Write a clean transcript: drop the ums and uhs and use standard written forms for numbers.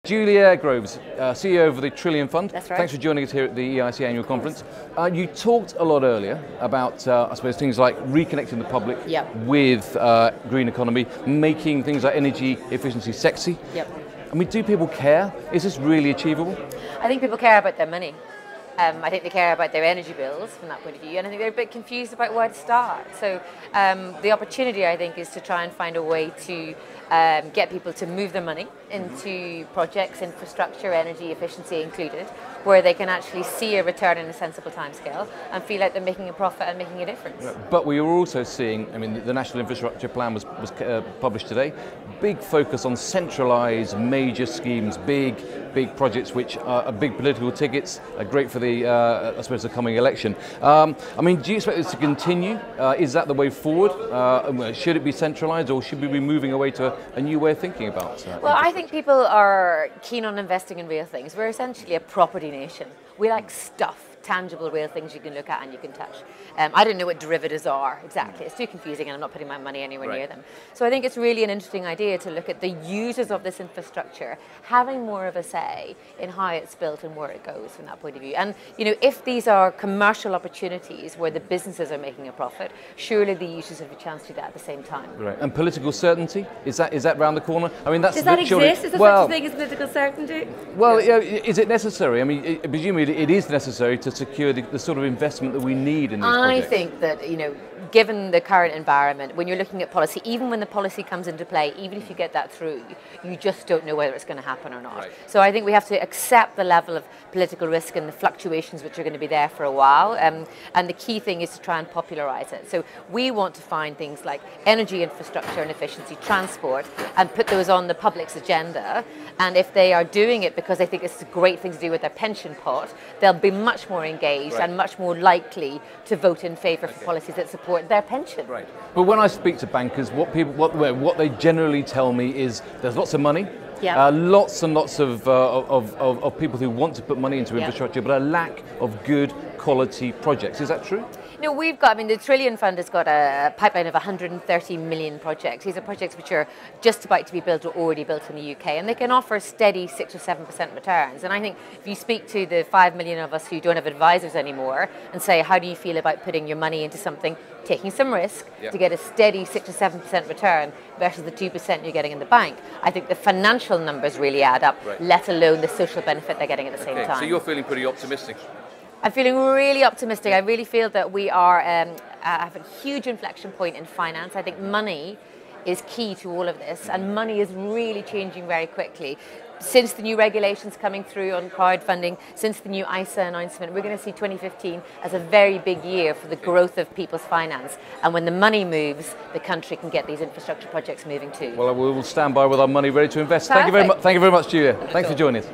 Julia Groves, CEO of the Trillion Fund. That's right. Thanks for joining us here at the EIC Annual Conference. You talked a lot earlier about, I suppose, things like reconnecting the public with green economy, making things like energy efficiency sexy. I mean, do people care? Is this really achievable? I think people care about their money. I think they care about their energy bills from that point of view, and I think they're a bit confused about where to start. So the opportunity, I think, is to try and find a way to get people to move their money into projects, infrastructure, energy efficiency included, where they can actually see a return in a sensible timescale and feel like they're making a profit and making a difference. But we are also seeing, I mean, the National Infrastructure Plan was published today. Big focus on centralised major schemes, big projects which are big political tickets, are great for the, I suppose, the coming election. I mean, do you expect this to continue? Is that the way forward? Should it be centralised, or should we be moving away to a new way of thinking about Well, I think people are keen on investing in real things. We're essentially a property nation. We like stuff. Tangible, real things you can look at and you can touch. I don't know what derivatives are exactly. It's too confusing, and I'm not putting my money anywhere near them. So I think it's really an interesting idea to look at the users of this infrastructure having more of a say in how it's built and where it goes from that point of view. And you know, if these are commercial opportunities where the businesses are making a profit, surely the users have a chance to do that at the same time. Right. And political certainty, is that round the corner? I mean, that's does that exist? Is there such a thing as political certainty? Well, you know, is it necessary? I mean, presumably it is necessary to secure the sort of investment that we need in these projects. I think that, you know, given the current environment, when you're looking at policy, even when the policy comes into play, even if you get that through, you just don't know whether it's going to happen or not. So I think we have to accept the level of political risk and the fluctuations which are going to be there for a while. And the key thing is to try and popularise it. So we want to find things like energy infrastructure and efficiency, transport, and put those on the public's agenda. And if they are doing it because they think it's a great thing to do with their pension pot, they'll be much more engaged and much more likely to vote in favour for policies that support their pension. Right. But when I speak to bankers, what they generally tell me is there's lots of money, lots and lots of people who want to put money into infrastructure, but a lack of good quality projects. Is that true? No, we've got, I mean, the Trillion Fund has got a pipeline of 130 million projects. These are projects which are just about to be built or already built in the UK, and they can offer steady 6 or 7% returns. And I think if you speak to the 5 million of us who don't have advisors anymore and say, how do you feel about putting your money into something, taking some risk to get a steady 6 or 7% return versus the 2% you're getting in the bank, I think the financial numbers really add up, let alone the social benefit they're getting at the same time. So you're feeling pretty optimistic? I'm feeling really optimistic. I really feel that we are have a huge inflection point in finance. I think money is key to all of this, and money is really changing very quickly. Since the new regulations coming through on crowdfunding, since the new EIC announcement, we're going to see 2015 as a very big year for the growth of people's finance. And when the money moves, the country can get these infrastructure projects moving too. Well, we will stand by with our money ready to invest. Thank you very much, Julia. Thanks for joining us.